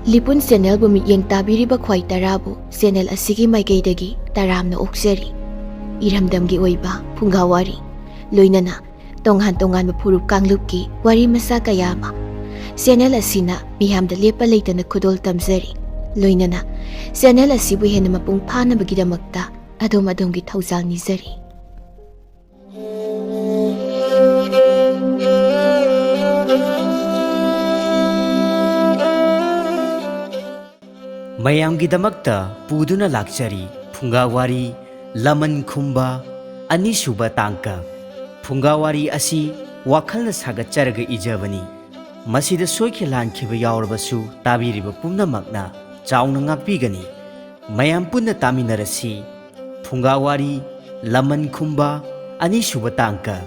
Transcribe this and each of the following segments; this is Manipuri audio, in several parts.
ꯂꯤꯄꯨꯟ ꯆꯦꯅꯦꯜꯕꯨ ꯃꯤꯠꯌꯦꯡ ꯇꯥꯕꯤꯔꯤꯕ ꯈ꯭ꯋꯥꯏ ꯇꯔꯥꯕꯨ ꯆꯦꯅꯦꯜ ꯑꯁꯤꯒꯤ ꯃꯥꯏꯀꯩꯗꯒꯤ ꯇꯔꯥꯝꯅ ꯑꯣꯛꯆꯔꯤ꯫ ꯏꯔꯝꯗꯝꯒꯤ ꯑꯣꯏꯕ ꯐꯨꯡꯒꯥꯋꯥꯔꯤ ꯂꯣꯏꯅꯅ ꯇꯣꯉꯥꯟ ꯇꯣꯉꯥꯟꯕ ꯐꯨꯔꯨꯞ ꯀꯥꯡꯂꯨꯞꯀꯤ ꯋꯥꯔꯤ ꯃꯆꯥ ꯀꯌꯥ ꯑꯃ ꯆꯦꯅꯦꯜ ꯑꯁꯤꯅ ꯃꯤꯌꯥꯝꯗ ꯂꯦꯞꯄ ꯂꯩꯇꯅ ꯈꯨꯗꯣꯜ ꯇꯝꯖꯔꯤ꯫ ꯂꯣꯏꯅꯅ ꯆꯦꯅꯦꯜ ꯑꯁꯤꯕꯨ ꯍꯦꯟꯅ ꯃꯄꯨꯡ ꯐꯥꯅꯕꯒꯤꯗꯃꯛꯇ ꯑꯗꯣꯝꯒꯤ ꯊꯧꯖꯥꯜ ꯅꯤꯖꯔꯤ꯫ ꯃꯌꯥꯝꯒꯤꯗꯃꯛꯇ ꯄꯨꯗꯨꯅ ꯂꯥꯛꯆꯔꯤ ꯐꯨꯡꯒꯥꯋꯥꯔꯤ ꯂꯃꯟ ꯈꯨꯝꯕ ꯑꯅꯤꯁꯨꯕ ꯇꯥꯡꯀꯛ꯫ ꯐꯨꯡꯒꯥꯋꯥꯔꯤ ꯑꯁꯤ ꯋꯥꯈꯜꯅ ꯁꯥꯒꯠꯆꯔꯒ ꯏꯖꯕꯅꯤ꯫ ꯃꯁꯤꯗ ꯁꯣꯏꯈꯤ ꯂꯥꯟꯈꯤꯕ ꯌꯥꯎꯔꯕꯁꯨ ꯇꯥꯕꯤꯔꯤꯕ ꯄꯨꯝꯅꯃꯛꯅ ꯆꯥꯎꯅ ꯉꯥꯛꯄꯤꯒꯅꯤ꯫ ꯃꯌꯥꯝ ꯄꯨꯟꯅ ꯇꯥꯃꯤꯟꯅꯔꯁꯤ ꯐꯨꯡꯒꯥꯋꯥꯔꯤ ꯂꯃꯟ ꯈꯨꯝꯕ ꯑꯅꯤꯁꯨꯕ ꯇꯥꯡꯀꯛ꯫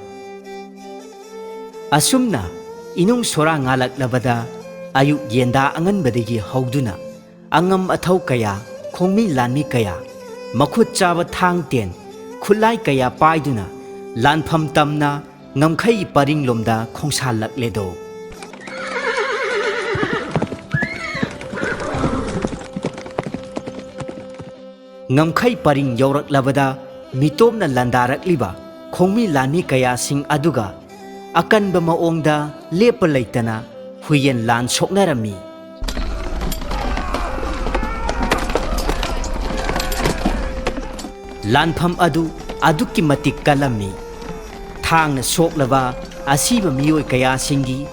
ꯑꯁꯨꯝꯅ ꯏꯅꯨꯡ ꯁꯣꯔꯥ ꯉꯥꯜꯂꯛꯂꯕꯗ ꯑꯌꯨꯛ ꯌꯦꯟꯗꯥ ꯑꯉꯟꯕꯗꯒꯤ ꯍꯧꯗꯨꯅ ꯑꯉꯝ ꯑꯊꯧ ꯀꯌꯥ ꯈꯣꯡꯃꯤ ꯂꯥꯟꯃꯤ ꯀꯌꯥ ꯃꯈꯨꯠ ꯆꯥꯕ ꯊꯥꯡ ꯇꯦꯟ ꯈꯨꯠꯂꯥꯏ ꯀꯌꯥ ꯄꯥꯏꯗꯨꯅ ꯂꯥꯟꯐꯝ ꯇꯝꯅ ꯉꯝꯈꯩ ꯄꯔꯤꯡꯂꯣꯝꯗ ꯈꯣꯡꯁꯥꯜꯂꯛꯂꯦꯗꯣ꯫ ꯉꯝꯈꯩ ꯄꯔꯤꯡ ꯌꯧꯔꯛꯂꯕꯗ ꯃꯤꯇꯣꯞꯅ ꯂꯥꯟꯗꯥꯔꯛꯂꯤꯕ ꯈꯣꯡꯃꯤ ꯂꯥꯟꯃꯤ ꯀꯌꯥꯁꯤꯡ ꯑꯗꯨꯒ ꯑꯀꯟꯕ ꯃꯑꯣꯡꯗ ꯂꯦꯞꯄ ꯂꯩꯇꯅ ꯍꯨꯏꯌꯦꯟ ꯂꯥꯟ ꯁꯣꯛꯅꯔꯝꯃꯤ꯫ ꯂꯥꯟꯐꯝ ꯑꯗꯨ ꯑꯗꯨꯛꯀꯤ ꯃꯇꯤꯛ ꯀꯜꯂꯝꯃꯤ꯫ ꯊꯥꯡꯅ ꯁꯣꯛꯂꯕ ꯑꯁꯤꯕ ꯃꯤꯑꯣꯏ ꯀꯌꯥꯁꯤꯡꯒꯤ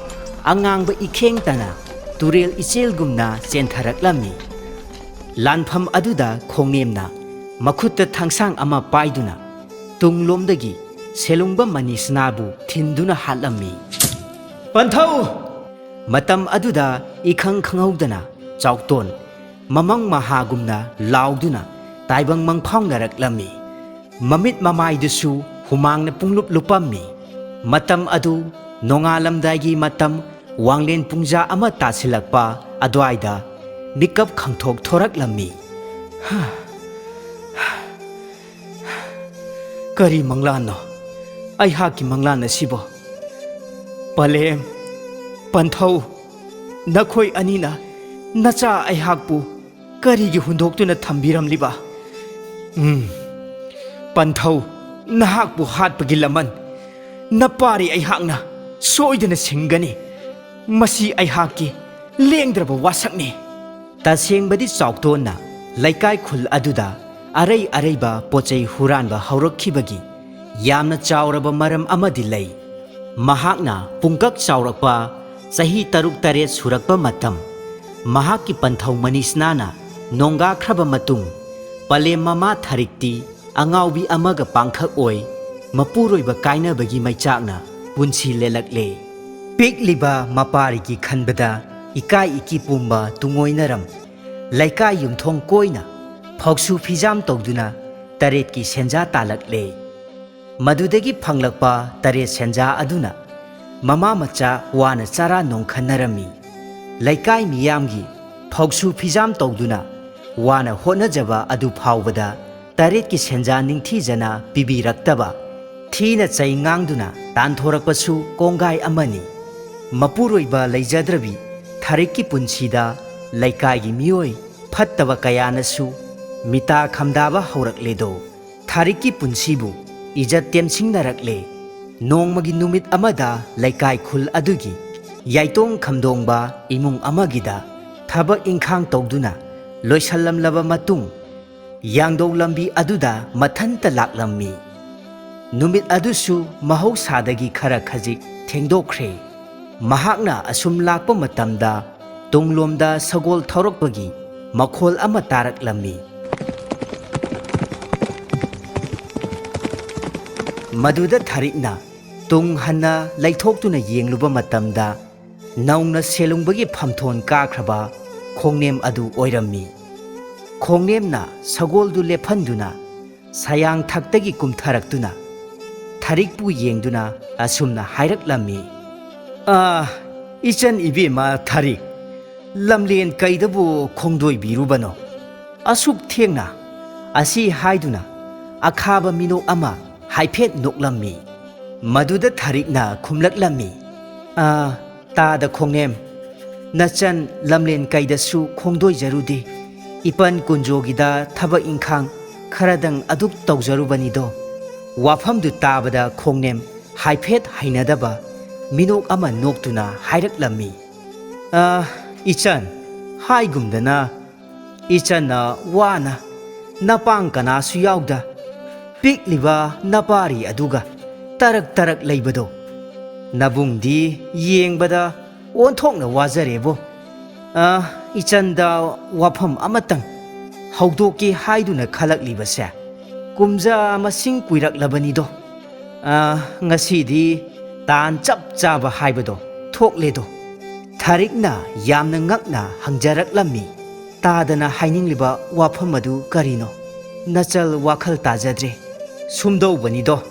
ꯑꯉꯥꯡꯕ ꯏꯈꯦꯡꯇꯅ ꯇꯨꯔꯦꯜ ꯏꯆꯦꯜꯒꯨꯝꯅ ꯆꯦꯟꯊꯔꯛꯂꯝꯃꯤ꯫ ꯂꯥꯟꯐꯝ ꯑꯗꯨꯗ ꯈꯣꯡꯅꯦꯝꯅ ꯃꯈꯨꯠꯇ ꯊꯥꯡꯁꯥꯡ ꯑꯃ ꯄꯥꯏꯗꯨꯅ ꯇꯨꯡꯂꯣꯝꯗꯒꯤ ꯁꯦꯂꯨꯡꯕ ꯃꯅꯤꯁꯅꯥꯕꯨ ꯊꯤꯟꯗꯨꯅ ꯍꯥꯠꯂꯝꯃꯤ꯫ ꯄꯟꯊꯧ! ꯃꯇꯝ ꯑꯗꯨꯗ ꯏꯈꯪ ꯈꯪꯍꯧꯗꯅ ꯆꯥꯎꯇꯣꯟ ꯃꯃꯪ ꯃꯍꯥꯒꯨꯝꯅ ꯂꯥꯎꯗꯨꯅ ꯇꯥꯏꯕꯪ ꯃꯪꯐꯥꯎꯅꯔꯛꯂꯝꯃꯤ꯫ ꯃꯃꯤꯠ ꯃꯃꯥꯏꯗꯨꯁꯨ ꯍꯨꯃꯥꯡꯅ ꯄꯨꯡꯂꯨꯞ ꯂꯨꯞꯄꯝꯃꯤ꯫ ꯃꯇꯝ ꯑꯗꯨ ꯅꯣꯡꯉꯥꯜꯂꯝꯗꯥꯏꯒꯤ ꯃꯇꯝ ꯋꯥꯡꯂꯦꯟ ꯄꯨꯡꯖꯥ ꯑꯃ ꯇꯥꯁꯤꯜꯂꯛꯄ ꯑꯗꯨꯋꯥꯏꯗ ꯃꯤꯀꯞ ꯈꯪꯊꯣꯛ ꯊꯣꯔꯛꯂꯝꯃꯤ꯫ ꯀꯔꯤ ꯃꯪꯂꯥꯟꯅꯣ ꯑꯩꯍꯥꯛꯀꯤ ꯃꯪꯂꯥꯟ ꯑꯁꯤꯕꯣ? ꯄꯂꯦꯝ, ꯄꯟꯊꯧ, ꯅꯈꯣꯏ ꯑꯅꯤꯅ ꯅꯆꯥ ꯑꯩꯍꯥꯛꯄꯨ ꯀꯔꯤꯒꯤ ꯍꯨꯟꯗꯣꯛꯇꯨꯅ ꯊꯝꯕꯤꯔꯝꯂꯤꯕ? ꯄꯟꯊꯧ, ꯅꯍꯥꯛꯄꯨ ꯍꯥꯠꯄꯒꯤ ꯂꯃꯟ ꯅꯄꯥꯔꯤ ꯑꯩꯍꯥꯛꯅ ꯁꯣꯏꯗꯅ ꯁꯤꯡꯒꯅꯤ꯫ ꯃꯁꯤ ꯑꯩꯍꯥꯛꯀꯤ ꯂꯦꯡꯗ꯭ꯔꯕ ꯋꯥꯁꯛꯅꯤ꯫ ꯇꯁꯦꯡꯕꯗꯤ ꯆꯥꯎꯇꯣꯟꯅ ꯂꯩꯀꯥꯏ ꯈꯨꯜ ꯑꯗꯨꯗ ꯑꯔꯩ ꯑꯔꯩꯕ ꯄꯣꯠꯆꯩ ꯍꯨꯔꯥꯟꯕ ꯍꯧꯔꯛꯈꯤꯕꯒꯤ ꯌꯥꯝꯅ ꯆꯥꯎꯔꯕ ꯃꯔꯝ ꯑꯃꯗꯤ ꯂꯩ꯫ ꯃꯍꯥꯛꯅ ꯄꯨꯡꯀꯛ ꯆꯥꯎꯔꯛꯄ ꯆꯍꯤ 6-7 ꯁꯨꯔꯛꯄ ꯃꯇꯝ ꯃꯍꯥꯛꯀꯤ ꯄꯟꯊꯧ ꯃꯅꯤꯁꯅꯥꯅ ꯅꯣꯡꯒꯥꯈ꯭ꯔꯕ ꯃꯇꯨꯡ ꯄꯂꯦꯝ ꯃꯃꯥ ꯊꯥꯔꯤꯛꯇꯤ ꯑꯉꯥꯎꯕꯤ ꯑꯃꯒ ꯄꯥꯡꯈꯛ ꯑꯣꯏ ꯃꯄꯨꯔꯣꯏꯕ ꯀꯥꯏꯅꯕꯒꯤ ꯃꯩꯆꯥꯛꯅ ꯄꯨꯟꯁꯤ ꯂꯦꯜꯂꯛꯂꯦ꯫ ꯄꯤꯛꯂꯤꯕ ꯃꯄꯥꯔꯤꯒꯤ ꯈꯟꯕꯗ ꯏꯀꯥꯏ ꯏꯀꯤ ꯄꯨꯝꯕ ꯇꯨꯡꯑꯣꯏꯅꯔꯝ ꯂꯩꯀꯥꯏ ꯌꯨꯝꯊꯣꯡ ꯀꯣꯏꯅ ꯐꯧꯁꯨ ꯐꯤꯖꯥꯝ ꯇꯧꯗꯨꯅ ꯇꯔꯦꯠꯀꯤ ꯁꯦꯟꯖꯥ ꯇꯥꯜꯂꯛꯂꯦ꯫ ꯃꯗꯨꯗꯒꯤ ꯐꯪꯂꯛꯄ ꯇꯔꯦꯠ ꯁꯦꯟꯖꯥ ꯑꯗꯨꯅ ꯃꯃꯥ ꯃꯆꯥ ꯋꯥꯅ ꯆꯔꯥ ꯅꯣꯡꯈꯟꯅꯔꯝꯃꯤ꯫ ꯂꯩꯀꯥꯏ ꯃꯤꯌꯥꯝꯒꯤ ꯐꯧꯁꯨ ꯐꯤꯖꯥꯝ ꯇꯧꯗꯨꯅ ꯋꯥꯅ ꯍꯣꯠꯅꯖꯕ ꯑꯗꯨ ꯐꯥꯎꯕꯗ ꯇꯔꯦꯠꯀꯤ ꯁꯦꯟꯖꯥ ꯅꯤꯡꯊꯤꯖꯅ ꯄꯤꯕꯤꯔꯛꯇꯕ ꯊꯤꯅ ꯆꯩ ꯉꯥꯡꯗꯨꯅ ꯇꯥꯟꯊꯣꯔꯛꯄꯁꯨ ꯀꯣꯡꯒꯥꯏ ꯑꯃꯅꯤ꯫ ꯃꯄꯨꯔꯣꯏꯕ ꯂꯩꯖꯗ꯭ꯔꯕꯤ ꯊꯥꯔꯤꯛꯀꯤ ꯄꯨꯟꯁꯤꯗ ꯂꯩꯀꯥꯏꯒꯤ ꯃꯤꯑꯣꯏ ꯐꯠꯇꯕ ꯀꯌꯥꯅꯁꯨ ꯃꯤꯇꯥ ꯈꯝꯗꯥꯕ ꯍꯧꯔꯛꯂꯦꯗꯣ꯫ ꯊꯥꯔꯤꯛꯀꯤ ꯄꯨꯟꯁꯤꯕꯨ ꯏꯖꯠ ꯇꯦꯝꯁꯤꯡꯅꯔꯛꯂꯦ꯫ ꯅꯣꯡꯃꯒꯤ ꯅꯨꯃꯤꯠ ꯑꯃꯗ ꯂꯩꯀꯥꯏ ꯈꯨꯜ ꯑꯗꯨꯒꯤ ꯌꯥꯏꯇꯣꯡ ꯈꯝꯗꯣꯡꯕ ꯏꯃꯨꯡ ꯑꯃꯒꯤꯗ ꯊꯕꯛ ꯏꯪꯈꯥꯡ ꯇꯧꯗꯨꯅ ꯂꯣꯏꯁꯜꯂꯝꯂꯕ ꯃꯇꯨꯡ ꯌꯥꯡꯗꯧ ꯂꯝꯕꯤ ꯑꯗꯨꯗ ꯃꯊꯟꯇ ꯂꯥꯛꯂꯝꯃꯤ꯫ ꯅꯨꯃꯤꯠ ꯑꯗꯨꯁꯨ ꯃꯍꯧꯁꯥꯗꯒꯤ ꯈꯔ ꯈꯖꯤꯛ ꯊꯦꯡꯗꯣꯛꯈ꯭ꯔꯦ꯫ ꯃꯍꯥꯛꯅ ꯑꯁꯨꯝ ꯂꯥꯛꯄ ꯃꯇꯝꯗ ꯇꯨꯡꯂꯣꯝꯗ ꯁꯒꯣꯜ ꯊꯧꯔꯛꯄꯒꯤ ꯃꯈꯣꯜ ꯑꯃ ꯇꯥꯔꯛꯂꯝꯃꯤ꯫ ꯃꯗꯨꯗ ꯊꯥꯔꯤꯛꯅ ꯇꯨꯡ ꯍꯟꯅ ꯂꯩꯊꯣꯛꯇꯨꯅ ꯌꯦꯡꯂꯨꯕ ꯃꯇꯝꯗ ꯅꯧꯅ ꯁꯦꯂꯨꯡꯕꯒꯤ ꯐꯝꯊꯣꯟ ꯀꯥꯈ꯭ꯔꯕ ꯈꯣꯡꯅꯦꯝ ꯑꯗꯨ ꯑꯣꯏꯔꯝꯃꯤ꯫ ꯈꯣꯡꯅꯦꯝꯅ ꯁꯒꯣꯜꯗꯨ ꯂꯦꯞꯍꯟꯗꯨꯅ ꯁꯌꯥꯡꯊꯛꯇꯒꯤ ꯀꯨꯝꯊꯔꯛꯇꯨꯅ ꯊꯥꯔꯤꯛꯄꯨ ꯌꯦꯡꯗꯨꯅ ꯑꯁꯨꯝꯅ ꯍꯥꯏꯔꯛꯂꯝꯃꯤ꯫ ꯏꯆꯟ ꯏꯕꯦꯝꯃ ꯊꯥꯔꯤꯛ, ꯂꯝꯂꯦꯟ ꯀꯩꯗꯕꯨ ꯈꯣꯡꯗꯣꯏꯕꯤꯔꯨꯕꯅꯣ ꯑꯁꯨꯛ ꯊꯦꯡꯅ? ꯑꯁꯤ ꯍꯥꯏꯗꯨꯅ ꯑꯈꯥꯕ ꯃꯤꯅꯣꯛ ꯑꯃ ꯍꯥꯏꯐꯦꯠ ꯅꯣꯛꯂꯝꯃꯤ꯫ ꯃꯗꯨꯗ ꯊꯥꯔꯤꯛꯅ ꯈꯨꯝꯂꯛꯂꯝꯃꯤ, ꯇꯥꯗ ꯈꯣꯡꯅꯦꯝ, Nachan lamlen kaidasu khongdoi jarudi. Ipan kunjogida thabak ingkhang kharadang aduk tawjarubanido. Wafamdu tabada khongnem haiphet hainadaba minok ama noktuna hairaklammi. Ichan haigumdana ichan na wana napang kanasu yaugda pikliba napari aduga tarak leibado. Nabungdi yengbada onthokna wazarebo. Ichanda wafam amatang haudoki haiduna khalaklibase kumja masing kuiraklabanido. Ngasidi tan chap chaba haibado thokledo. Tharikna yamna ngakna hangjaraklammi. Tadana hainingliba wafam adu karino. Nachal wakhal tajadre. Sumdau banido.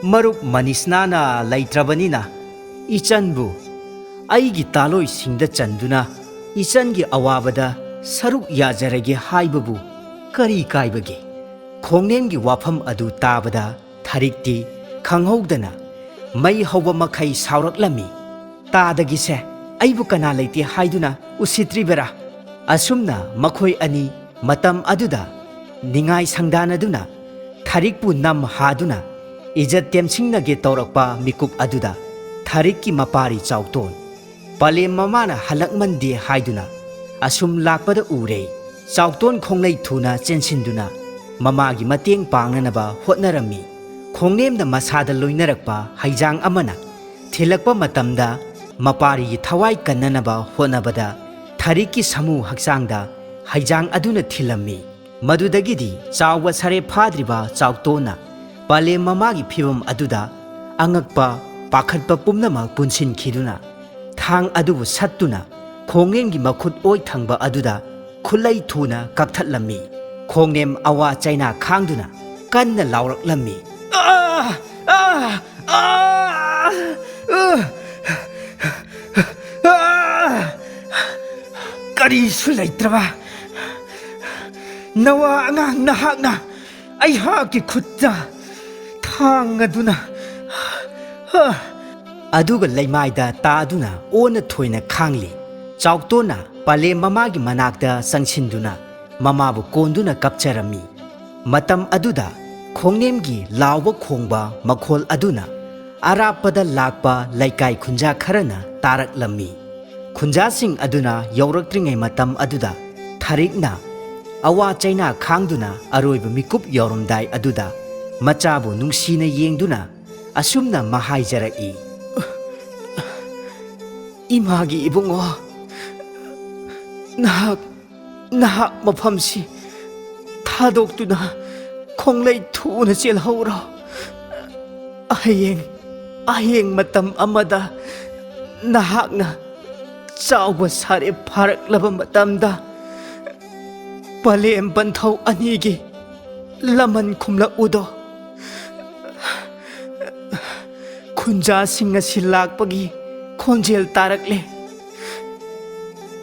Marup manisnana laitrabanina ichanbu aigi taloi singda chanduna ichangi awabada saruk yajarage haibabu kari kaibage. Khongnemgi wafam adu tabada tharikti khanghaudana mai hauba makhai sauraklammi. Tadagise aibu kana leite haiduna usitribera. Asumna makhoi ani matam aduda ningai sangdanaduna tharikpu nam haduna ijat temsingnage taurakpa mikup aduda tharikki mapari chauton palem mamana halakmande haiduna asum lakpada ure. Chauton khonglei thuna chensinduna mamagi mateng pangnanaba hotnarammi. Khongnemda masada loinarakpa haijang amana thilakpa matamda mapari thawai kannanaba hotnabada tharikki samu haksangda haijang aduna thilammi. Madudagidi chawwa sare phadriba chautona palem mamagi phibam aduda angakpa pakhatpa pumnamak punsinkhiduna thang adubu sattuna khongnemgi makhut oi thangba aduda khulai thuna kakthatlammi. Khongnem awa chaina khangduna kanna lauraklammi. Karisu laitraba nawa angang nahakna aihaki khutta thangaduna aduga leimaida taaduna ona thoina khangli. Chautona palem mamagi manakda sangsinduna mamabu konduna kapcharammi. Matam aduda khongnemgi lawba khongba makhol aduna arapada lakpa laikai khunja kharana taraklammi. Khunjasing aduna yauraktringay matam aduda tharikna awa chaina khangduna aroiba mikup yaurumdai aduda machabu nungsina yengduna asumna mahaijaraki. Imagi ibungo nahak mafamsi thadokduna khonglei thuna chelhaura. Aheng matam amada nahakna chawba sare pharaklaba matamda palem banthau anigi laman khumlaudo. Khunjasing asi lakpagi khonjel tarakle.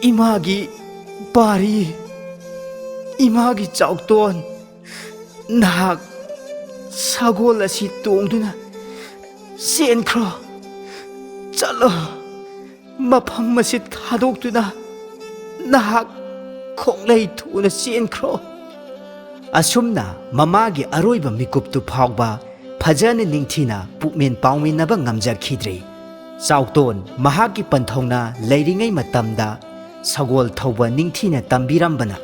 Imagi pari imagi chauton nahak sagol asi tongduna senkhro chalo mafam masit thadokduna nahak khonglei thuna senkhro. Asumna mamagi aroiba mikuptu phawba phajana ningthina pukmen pawminaba ngamjakhidre. Chauton mahaki panthongna leiringai matamda sagol thauba ningthina tambirambana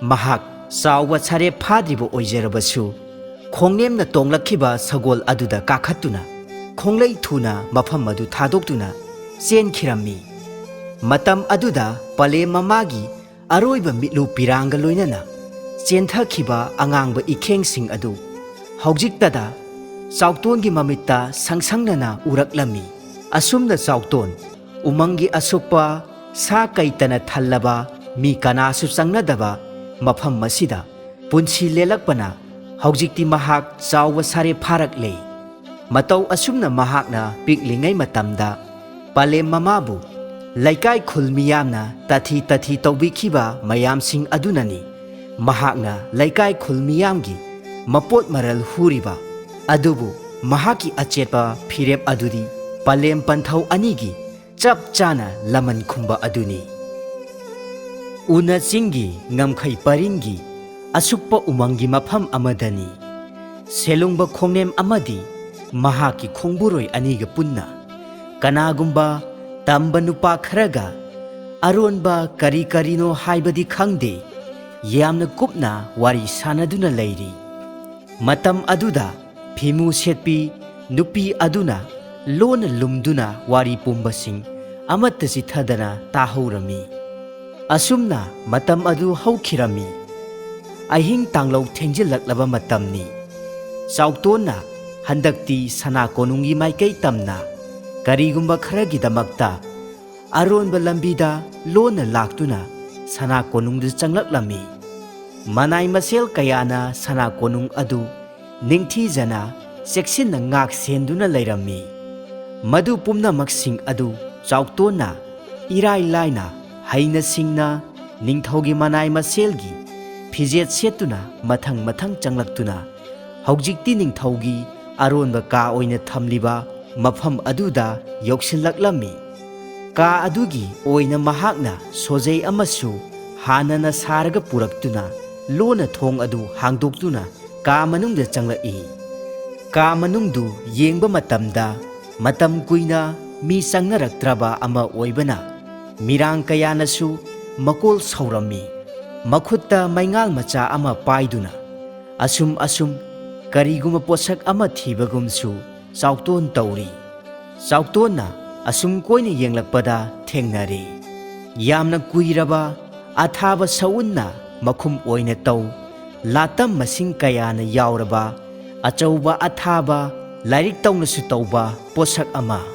mahak chawwa sare phadribo oijarabasu khongnemna tonglakhiba sagol aduda kakhattuna khonglei thuna mafam adu thadokduna chenkhirammi. Matam aduda palem mamagi aroiba mitlu piranga loinana chenthakiba angangba ikhengsing adu haujiktada chautongi mamitta sangsangnana uraklammi. Asumna chauton umangi asukpa sa kaitana thallaba mi kanasu changnadaba mafam masida punsi lelakpana haujikti mahak chawwa sare pharakle. Matau asumna mahakna piklingai matamda palem mamabu laikai khulmiyamna tathi tawbikhiba mayamsing adunani mahakna laikai khulmiyamgi mapot maral huriba adubu mahaki achetpa phirep adudi palem panthau anigi chap chana laman khumba aduni. Una Chinggi Ngamkhai Paringgi Asukpa Umanggi Mafam Amadani Selungba Khongnem Amadi Mahaki Khongburoi Aniga Punna Kanagumba Tamba Nupa Kharaga Aronba Kari Karino Haibadi Khangde Yamna Kupna Wari Sanaduna Leiri Matam Aduda Phimu Setpi Nupi Aduna Lona Lumduna Wari Pumbasing Amatasi Thadana Tahorami Asumna Matam Adu Haukirami Ahing Tanglo Tenjilaklaba Matamni Sauktona Handakti Sana Konungi Maikai Tamna Karigumba Kharagidamakta Aron Balambida Lona Laktuna Sana Konung Changlami Manai Masel Kayana Sana Konung Adu Ningthi Jana Seksin na ngak senduna Lairami Madu Pumna Maksing Adu Sauktona Irai Laina Haina Singna Ningthogi Manai Maselgi Fijet Setuna Mathang Mathang Changlaktuna Haujikti Ningthogi Aron Ka Oina Thamliba Mafam Aduda Yoksinlaklami Ka Adugi Oina Mahakna Sojei Amasu Hanana Saraga Puraktuna Lona Thong Adu Hangdoktuna Ka Manungda Changlai Ka Manungdu Yengba Matamda Matam Kuina Mi Sangnaraktraba Ama Oibana Mirang Kayanasu Makol Saurami Makhutta Maingal Macha Ama Paiduna Asum Kariguma Posak Ama Thibagumsu Saukton Tauri Sauktona Asum Koina Yenglakpada Thengnari Yamna Kuiraba Athaba Saunna Makhum Oina Tau Latam Masing Kayana Yauraba Achauba Athaba Lairik Taunasu Tauba Posak Ama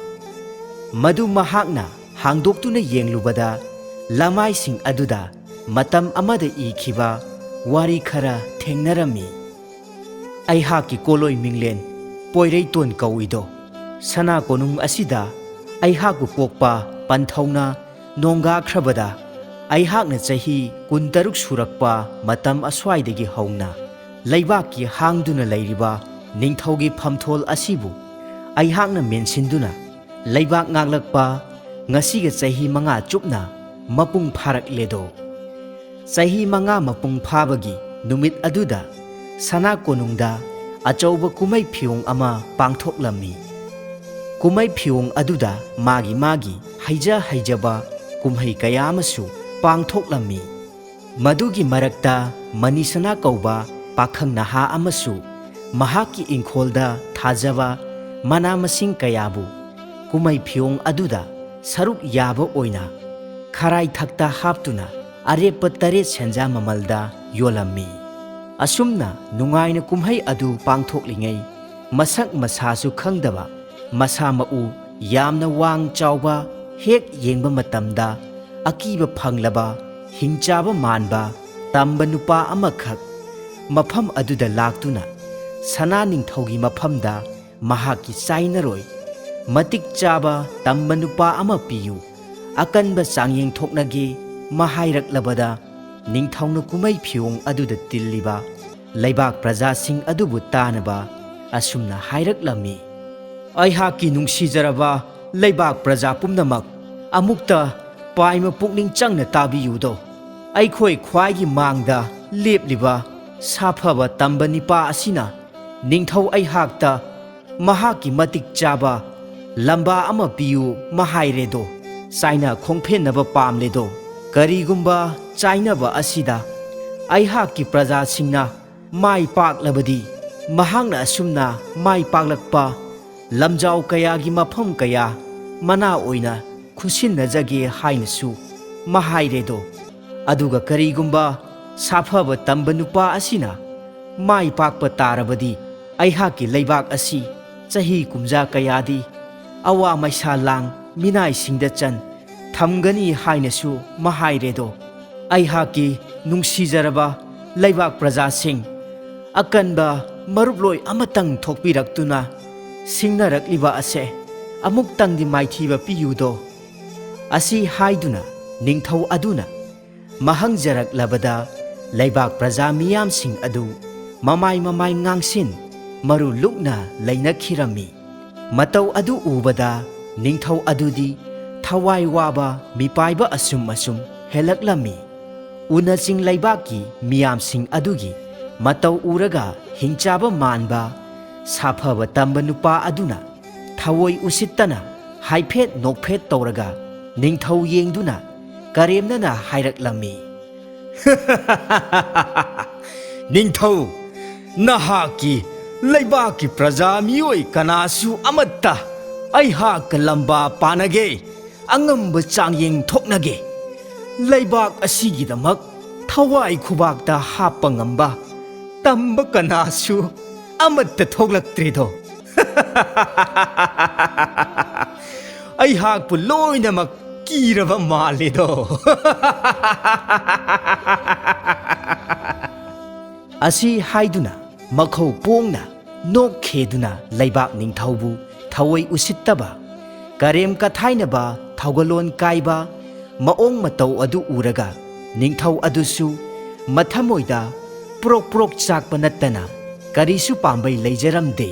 Madu Mahakna Hangdoktuna Yenglubada Lamai Sing Aduda Matam Amada Ikhiba Wari Khara Thengnarami Aihaki Koloi Minglen Poireiton Kauido Sana Konung Asida Aihaku Pokpa Panthauna Nonga Khrabada Aihakna Chahi Kuntaruk Surakpa Matam Aswaidagi Hauna Laibaki Hangduna Lairiba Ningthogi Phamthol Asibu Aihakna Mensinduna Laibak Ngaglakpa Ngasiga Chahi Manga Chupna Mapung Pharak Ledo Chahi Manga Mapung Phabagi Numit Aduda Sana Konungda Achauba Kumai Phiong Ama Pangthoklami Kumai Phiong Aduda Magi Haijaba Kumhai Kayamasu Pangthoklami Madugi Marakta Manisana Kauba Pakhang Naha Amasu Mahaki Inkholda Thajaba Mana Masing Kayabu Kumai Phiong Aduda Saruk Yaba Oina Kharai Thakta Haptuna Arepa Taret Senja Mamalda Yolami Asumna Nungaina Kumhai Adu Pangthoklingai Masak Masasu Khangdaba Masa Mau Yamna Wang Chauba Hek Yengba Matamda Akiba Phanglaba Hingchaba Manba Tamba Nupa Amakhak Mafam Aduda Laktuna Sana Ningthogi Mafamda Mahaki Sainaroi Matik Chaba Tamba Nupa Ama Piyu Akanba Sangyeng Thoknagi Mahairak Labada Ningthauna Kumai Phiong Aduda Tilliba Laibak Praja Sing Adubu Tanaba Asumna Hairak Lami Aihaki Nungsijaraba Laibak Praja Pumnamak Amukta Paima Pukning Changna Tabiyudo Aikhoi Khwaigi Mangda Lepliba Saphaba Tamba Nipa Asina Ningthau Aihakta Mahaki Matik Chaba Lamba Ama Piyu Mahairedo Saina Khongphenaba Pamledo Karigumba Chainaba Asida Aihaki Praja Singna Mai Paklabadi Mahangna Asumna Mai Paklakpa Lamjau Kayagi Mafam Kaya Mana Oina Khusinnajage Hainasu Mahairedo Aduga Karigumba Saphaba Tamba Nupa Asina Mai Pakpa Tarabadi Aihaki Laibak Asi Chahi Kumja Kayadi Awa Maisa Lang Minai Singda Chan Thamgani Hainasu Mahairedo Aihaki Nungsijaraba Laibak Praja Sing Akanba Maruploi Amatang Thokpiraktuna Singnarakliba Ase Amuktangdi Maithiba Piyudo Asi Haiduna Ningthau Aduna Mahangjarak Labada Laibak Praja Miyam Sing Adu Mamai Ngangsin Maru Lukna Lainakhirami Matau Adu Ubada Ningthau Adudi Thawai Waba Mipaiba Asum Helaklami ꯎꯅꯆꯤꯡ ꯂꯩꯕꯥꯛꯀꯤ ꯃꯤꯌꯥꯝꯁꯤꯡ ꯑꯗꯨꯒꯤ ꯃꯇꯧ ꯎꯔꯒ ꯍꯤꯡꯆꯥꯕ ꯃꯥꯟꯕ ꯁꯥꯐꯕ ꯇꯝꯕ ꯅꯨꯄꯥ ꯑꯗꯨꯅ ꯊꯑꯣꯏ ꯎꯁꯤꯠꯇꯅ ꯍꯥꯏꯐꯦꯠ ꯅꯣꯛꯐꯦꯠ ꯇꯧꯔꯒ ꯅꯤꯡꯊꯧ ꯌꯦꯡꯗꯨꯅ ꯀꯔꯦꯝꯅꯅ ꯍꯥꯏꯔꯛꯂꯝꯃꯤ꯫ ꯅꯤꯡꯊꯧ, ꯅꯍꯥꯛꯀꯤ ꯂꯩꯕꯥꯛꯀꯤ ꯄ꯭ꯔꯖꯥ ꯃꯤꯑꯣꯏ ꯀꯅꯥꯁꯨ ꯑꯃꯠꯇ ꯑꯩꯍꯥꯛꯀ ꯂꯝꯕꯥ ꯄꯥꯅꯒꯦ, ꯑꯉꯝꯕ ꯆꯥꯡꯌꯦꯡ ꯊꯣꯛꯅꯒꯦ꯫ ꯂꯩꯕꯥꯛ ꯑꯁꯤꯒꯤꯗꯃꯛ ꯊꯋꯥꯏ ꯈꯨꯕꯥꯛꯇ ꯍꯥꯞꯄ ꯉꯝꯕ ꯇꯝꯕ ꯀꯅꯥꯁꯨ ꯑꯃꯠꯇ ꯊꯣꯛꯂꯛꯇ꯭ꯔꯤꯗꯣ꯫ ꯑꯩꯍꯥꯛꯄꯨ ꯂꯣꯏꯅꯃꯛ ꯀꯤꯔꯕ ꯃꯥꯜꯂꯤꯗꯣ꯫ ꯑꯁꯤ ꯍꯥꯏꯗꯨꯅ ꯃꯈꯧ ꯄꯣꯡꯅ ꯅꯣꯛꯈꯦꯗꯨꯅ ꯂꯩꯕꯥꯛ ꯅꯤꯡꯊꯧꯕꯨ ꯊꯑꯣꯏ ꯎꯁꯤꯠꯇꯕ, ꯀꯔꯦꯝ ꯀꯊꯥꯏꯅꯕ, ꯊꯧꯒꯜꯂꯣꯟ ꯀꯥꯏꯕ ꯃꯑꯣꯡ ꯃꯇꯧ ꯑꯗꯨ ꯎꯔꯒ ꯅꯤꯡꯊꯧ ꯑꯗꯨꯁꯨ ꯃꯊꯃꯣꯏꯗ ꯄ꯭ꯔꯣꯛ ꯄ꯭ꯔꯣꯛ ꯆꯥꯛꯄ ꯅꯠꯇꯅ ꯀꯔꯤꯁꯨ ꯄꯥꯝꯕꯩ ꯂꯩꯖꯔꯝꯗꯦ꯫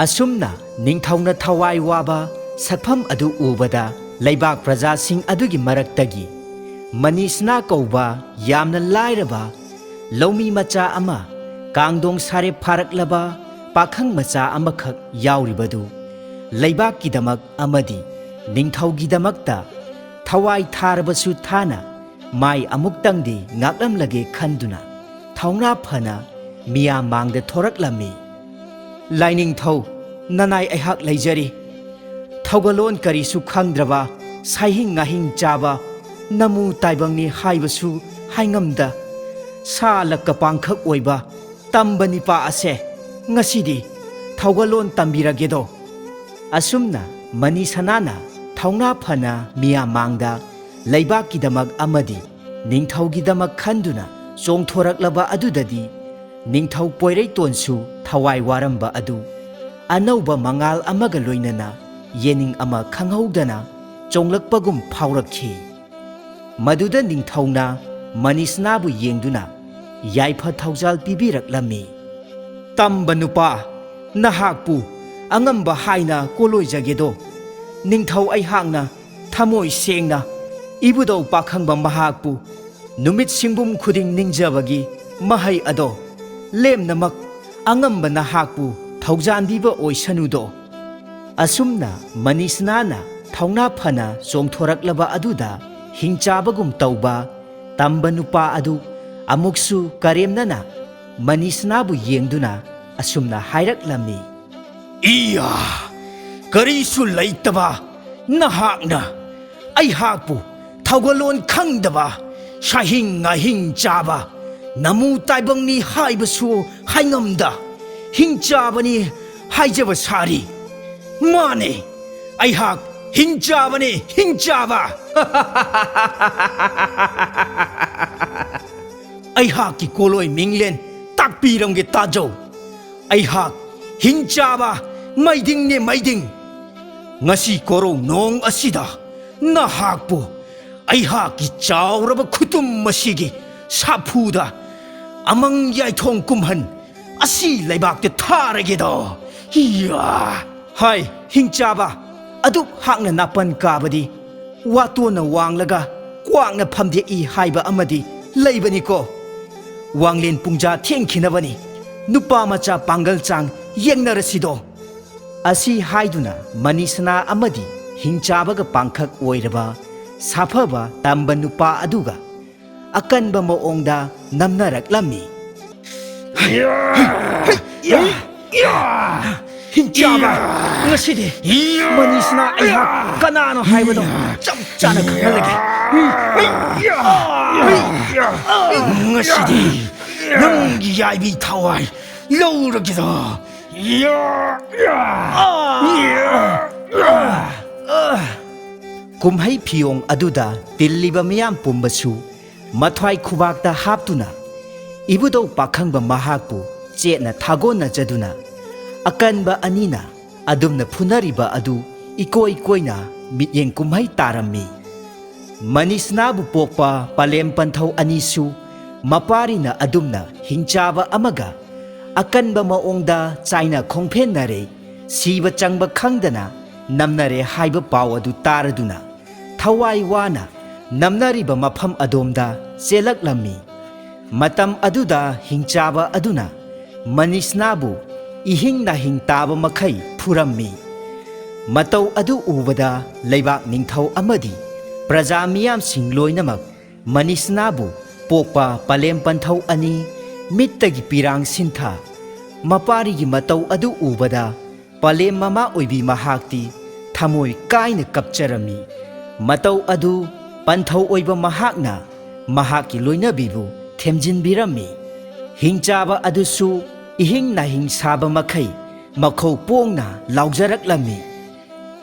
ꯑꯁꯨꯝꯅ ꯅꯤꯡꯊꯧꯅ ꯊꯋꯥꯏ ꯋꯥꯕ ꯁꯛꯐꯝ ꯑꯗꯨ ꯎꯕꯗ ꯂꯩꯕꯥꯛ ꯄ꯭ꯔꯖꯥꯁꯤꯡ ꯑꯗꯨꯒꯤ ꯃꯔꯛꯇꯒꯤ ꯃꯅꯤꯁꯅꯥ ꯀꯧꯕ ꯌꯥꯝꯅ ꯂꯥꯏꯔꯕ ꯂꯧꯃꯤ ꯃꯆꯥ ꯑꯃ, ꯀꯥꯡꯗꯣꯡ ꯁꯥꯔꯦꯞ ꯐꯥꯔꯛꯂꯕ ꯄꯥꯈꯪ ꯃꯆꯥ ꯑꯃꯈꯛ ꯌꯥꯎꯔꯤꯕꯗꯨ ꯂꯩꯕꯥꯛꯀꯤꯗꯃꯛ ꯑꯃꯗꯤ ꯅꯤꯡꯊꯧꯒꯤꯗꯃꯛꯇ ꯊꯋꯥꯏ ꯊꯥꯔꯕꯁꯨ ꯊꯥꯅ ꯃꯥꯏ ꯑꯃꯨꯛꯇꯪꯗꯤ ꯉꯥꯛꯂꯝꯂꯒꯦ ꯈꯟꯗꯨꯅ ꯊꯧꯅꯥ ꯐꯅ ꯃꯤꯌꯥꯝ ꯃꯥꯡꯗ ꯊꯣꯔꯛꯂꯝꯃꯤ꯫ ꯂꯥꯏꯅꯤꯡꯊꯧ, ꯅꯅꯥꯏ ꯑꯩꯍꯥꯛ ꯂꯩꯖꯔꯤ꯫ ꯊꯧꯒꯜꯂꯣꯟ ꯀꯔꯤꯁꯨ ꯈꯪꯗ꯭ꯔꯕ, ꯁꯥꯏꯍꯤꯡ ꯉꯥꯍꯤꯡ ꯆꯥꯕ, ꯅꯃꯨ ꯇꯥꯏꯕꯪꯅꯤ ꯍꯥꯏꯕꯁꯨ ꯍꯥꯏꯉꯝꯗ ꯁꯥ ꯂꯛꯀ ꯄꯥꯡꯈꯛ ꯑꯣꯏꯕ ꯇꯝꯕ ꯅꯤꯄꯥ ꯑꯁꯦ ꯉꯁꯤꯗꯤ ꯊꯧꯒꯜꯂꯣꯟ ꯇꯝꯕꯤꯔꯒꯦꯗꯣ꯫ ꯑꯁꯨꯝꯅ ꯃꯅꯤ ꯁꯅꯥꯅ ꯊꯧꯅꯥ ꯐꯅ ꯃꯤꯌꯥꯝ ꯃꯥꯡꯗ ꯂꯩꯕꯥꯛꯀꯤꯗꯃꯛ ꯑꯃꯗꯤ ꯅꯤꯡꯊꯧꯒꯤꯗꯃꯛ ꯈꯟꯗꯨꯅ ꯆꯣꯡꯊꯣꯔꯛꯂꯕ ꯑꯗꯨꯗꯗꯤ ꯅꯤꯡꯊꯧ ꯄꯣꯏꯔꯩꯇꯣꯟꯁꯨ ꯊꯋꯥꯏ ꯋꯥꯔꯝꯕ ꯑꯗꯨ ꯑꯅꯧꯕ ꯃꯉꯥꯜ ꯑꯃꯒ ꯂꯣꯏꯅꯅ ꯌꯦꯅꯤꯡ ꯑꯃ ꯈꯪꯍꯧꯗꯅ ꯆꯣꯡꯂꯛꯄꯒꯨꯝ ꯐꯥꯎꯔꯛꯈꯤ꯫ ꯃꯗꯨꯗ ꯅꯤꯡꯊꯧꯅ ꯃꯅꯤꯁꯅꯥꯕꯨ ꯌꯦꯡꯗꯨꯅ ꯌꯥꯏꯐ ꯊꯧꯖꯥꯜ ꯄꯤꯕꯤꯔꯛꯂꯝꯃꯤ꯫ ꯇꯝꯕ ꯅꯨꯄꯥ, ꯅꯍꯥꯛꯄꯨ ꯑꯉꯝꯕ ꯍꯥꯏꯅ ꯀꯣꯂꯣꯏꯖꯒꯦꯗꯣ꯫ ꯅꯤꯡꯊꯧ ꯑꯩꯍꯥꯛꯅ ꯊꯃꯣꯏ ꯁꯦꯡꯅ ꯏꯕꯨꯙꯧ ꯄꯥꯈꯪꯕ ꯃꯍꯥꯛꯄꯨ ꯅꯨꯃꯤꯠ ꯁꯤꯡꯕꯨꯝ ꯈꯨꯗꯤꯡ ꯅꯤꯡꯖꯕꯒꯤ ꯃꯍꯩ ꯑꯗꯣ ꯂꯦꯝꯅꯃꯛ ꯑꯉꯝꯕ ꯅꯍꯥꯛꯄꯨ ꯊꯧꯖꯥꯟꯕꯤꯕ ꯑꯣꯏꯁꯅꯨꯗꯣ꯫ ꯑꯁꯨꯝꯅ ꯃꯅꯤꯁꯅꯥꯅ ꯊꯧꯅꯥ ꯐꯅ ꯆꯣꯡꯊꯣꯔꯛꯂꯕ ꯑꯗꯨꯗ ꯍꯤꯡꯆꯥꯕꯒꯨꯝ ꯇꯧꯕ ꯇꯝꯕ ꯅꯨꯄꯥ ꯑꯗꯨ ꯑꯃꯨꯛꯁꯨ ꯀꯔꯦꯝꯅꯅ ꯃꯅꯤꯁꯅꯥꯕꯨ ꯌꯦꯡꯗꯨꯅ ꯑꯁꯨꯝꯅ ꯍꯥꯏꯔꯛꯂꯝꯃꯤ꯫ ꯏꯌꯥ! ꯀꯔꯤꯁꯨ ꯂꯩꯇꯕ ꯅꯍꯥꯛꯅ ꯑꯩꯍꯥꯛꯄꯨ ꯊꯧꯒꯜꯂꯣꯟ ꯈꯪꯗꯕ, ꯁꯥꯍꯤꯡ ꯉꯥꯍꯤꯡ ꯆꯥꯕ, ꯅꯃꯨ ꯇꯥꯏꯕꯪꯅꯤ ꯍꯥꯏꯕꯁꯨ ꯍꯥꯏꯉꯝꯗ ꯍꯤꯡꯆꯥꯕꯅꯤ ꯍꯥꯏꯖꯕ ꯁꯥꯔꯤ꯫ ꯃꯥꯅꯦ, ꯑꯩꯍꯥꯛ ꯍꯤꯡꯆꯥꯕꯅꯤ, ꯍꯤꯡꯆꯥꯕ! ꯑꯩꯍꯥꯛꯀꯤ ꯀꯣꯂꯣꯏ ꯃꯤꯡꯂꯦꯟ ꯇꯥꯛꯄꯤꯔꯝꯒꯦ ꯇꯥꯖꯧ꯫ ꯑꯩꯍꯥꯛ ꯍꯤꯡꯆꯥꯕ ꯃꯩꯗꯤꯡꯅꯦ, ꯃꯩꯗꯤꯡ! ꯉꯁꯤ ꯀꯣꯔꯧ ꯅꯣꯡ ꯑꯁꯤꯗ ꯅꯍꯥꯛꯄꯨ ꯑꯩꯍꯥꯛꯀꯤ ꯆꯥꯎꯔꯕ ꯈꯨꯇꯨꯝ ꯑꯁꯤꯒꯤ ꯁꯥꯐꯨꯗ ꯑꯃꯪ ꯌꯥꯏꯊꯣꯡ ꯀꯨꯝꯍꯟ ꯑꯁꯤ ꯂꯩꯕꯥꯛꯇ ꯊꯥꯔꯒꯦꯗꯣ꯫ ꯏꯌꯥ! ꯍꯥꯏ ꯍꯤꯡꯆꯥꯕ, ꯑꯗꯨꯛ ꯍꯥꯛꯅ ꯅꯥꯄꯟ ꯀꯥꯕꯗꯤ ꯋꯥꯇꯣꯟꯅ ꯋꯥꯡꯂꯒ ꯀ꯭ꯋꯥꯛꯅ ꯐꯝꯗꯦꯛꯏ ꯍꯥꯏꯕ ꯑꯃꯗꯤ ꯂꯩꯕꯅꯤꯀꯣ꯫ ꯋꯥꯡꯂꯦꯟ ꯄꯨꯡꯖꯥ ꯊꯦꯡꯈꯤꯅꯕꯅꯤ ꯅꯨꯄꯥ ꯃꯆꯥ ꯄꯥꯡꯒꯜ ꯆꯥꯡ ꯌꯦꯡꯅꯔꯁꯤꯗꯣ꯫ ꯑꯁꯤ ꯍꯥꯏꯗꯨꯅ ꯃꯅꯤꯁꯅꯥ ꯑꯃꯗꯤ ꯍꯤꯡꯆꯥꯕꯒ ꯄꯥꯡꯈꯛ ꯑꯣꯏꯔꯕ ꯁꯥꯐꯕ ꯇꯝꯕ ꯅꯨꯄꯥ ꯑꯗꯨꯒ ꯑꯀꯟꯕ ꯃꯑꯣꯡꯗ ꯅꯝꯅꯔꯛꯂꯝꯃꯤ꯫ ꯍꯤꯡꯆꯥꯕ, ꯉꯁꯤꯗꯤ ꯃꯅꯤꯁꯅꯥ ꯑꯩꯍꯥꯛ ꯀꯅꯥꯅꯣ ꯍꯥꯏꯕꯗꯣ ꯆꯞ ꯆꯥꯅ ꯈꯪꯍꯜꯂꯒꯦ꯫ ꯉꯁꯤꯗꯤ ꯅꯪꯒꯤ ꯌꯥꯏꯕꯤ ꯊꯋꯥꯏ ꯂꯧꯔꯒꯦꯗꯣ꯫ ꯀꯨꯝꯍꯩ ꯐꯤꯌꯣꯡ ꯑꯗꯨꯗ ꯇꯤꯜꯂꯤꯕ ꯃꯤꯌꯥꯝ ꯄꯨꯝꯕꯁꯨ ꯃꯊ꯭ꯋꯥꯏ ꯈꯨꯕꯥꯛꯇ ꯍꯥꯞꯇꯨꯅ ꯏꯕꯨꯙꯧ ꯄꯥꯈꯪꯕ ꯃꯍꯥꯛꯄꯨ ꯆꯦꯠꯅ ꯊꯥꯒꯣꯟꯅꯖꯗꯨꯅ ꯑꯀꯟꯕ ꯑꯅꯤꯅ ꯑꯗꯨꯝꯅ ꯐꯨꯅꯔꯤꯕ ꯑꯗꯨ ꯏꯀꯣꯏ ꯀꯣꯏꯅ ꯃꯤꯠꯌꯦꯡ ꯀꯨꯝꯍꯩ ꯇꯥꯔꯝꯃꯤ꯫ ꯃꯅꯤꯁꯅꯥꯕꯨ ꯄꯣꯛꯄ ꯄꯂꯦꯝ ꯄꯟꯊꯧ ꯑꯅꯤꯁꯨ ꯃꯄꯥꯔꯤꯅ ꯑꯗꯨꯝꯅ ꯍꯤꯡꯆꯥꯕ ꯑꯃꯒ ꯑꯀꯟꯕ ꯃꯑꯣꯡꯗ ꯆꯥꯏꯅ ꯈꯣꯡꯐꯦꯟꯅꯔꯦ, ꯁꯤꯕ ꯆꯪꯕ ꯈꯪꯗꯅ ꯅꯝꯅꯔꯦ ꯍꯥꯏꯕ ꯄꯥꯎ ꯑꯗꯨ ꯇꯥꯔꯗꯨꯅ ꯊꯋꯥꯏ ꯋꯥꯅ ꯅꯝꯅꯔꯤꯕ ꯃꯐꯝ ꯑꯗꯣꯝꯗ ꯆꯦꯜꯂꯛꯂꯝꯃꯤ꯫ ꯃꯇꯝ ꯑꯗꯨꯗ ꯍꯤꯡꯆꯥꯕ ꯑꯗꯨꯅ ꯃꯅꯤꯁꯅꯥꯕꯨ ꯏꯍꯤꯡ ꯅꯥꯍꯤꯡ ꯇꯥꯕ ꯃꯈꯩ ꯐꯨꯔꯝꯃꯤ꯫ ꯃꯇꯧ ꯑꯗꯨ ꯎꯕꯗ ꯂꯩꯕꯥꯛ ꯅꯤꯡꯊꯧ ꯑꯃꯗꯤ ꯄ꯭ꯔꯖꯥ ꯃꯤꯌꯥꯝꯁꯤꯡ ꯂꯣꯏꯅꯃꯛ ꯃꯅꯤꯁꯅꯥꯕꯨ ꯄꯣꯛꯄ ꯄꯂꯦꯝ ꯄꯟꯊꯧ ꯑꯅꯤ ꯃꯤꯠꯇꯒꯤ ꯄꯤꯔꯥꯡ ꯁꯤꯟꯊ꯫ ꯃꯄꯥꯔꯤꯒꯤ ꯃꯇꯧ ꯑꯗꯨ ꯎꯕꯗ ꯄꯂꯦꯝ ꯃꯃꯥ ꯑꯣꯏꯕꯤ ꯃꯍꯥꯛꯇꯤ ꯊꯃꯣꯏ ꯀꯥꯏꯅ ꯀꯞꯆꯔꯝꯃꯤ꯫ ꯃꯇꯧ ꯑꯗꯨ ꯄꯟꯊꯧ ꯑꯣꯏꯕ ꯃꯍꯥꯛꯅ ꯃꯍꯥꯛꯀꯤ ꯂꯣꯏꯅꯕꯤꯕꯨ ꯊꯦꯝꯖꯤꯟꯕꯤꯔꯝꯃꯤ꯫ ꯍꯤꯡꯆꯥꯕ ꯑꯗꯨꯁꯨ इहिंग नाहिंग साब मखै मखौ पोंगना लाउजरक्लम्मि।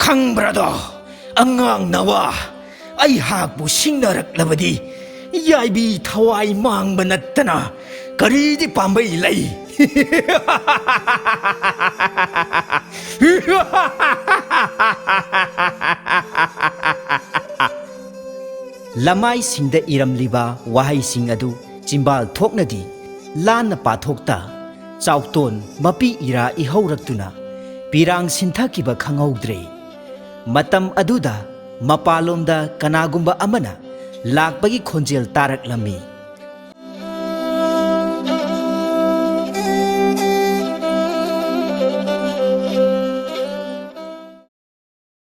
खंब्रदो अंगांग नवा अइहाकबु सिंगनरक्लबदि याइबी थवाई मांगब नत्तना करीदि पांबै लै। लमाई सिंगद इरमलिबा वाहै सिंग अदु चिंबाल थोकनदि लान पाथोक्ता चाउतोन मपी इरा इहौरक्तुना पिरांग सिंथाकिबा खंगौद्रे। मतम अदुदा मपालोमदा कनागुंबा अमना लाकबगी खोंजेल तारक्लम्मि।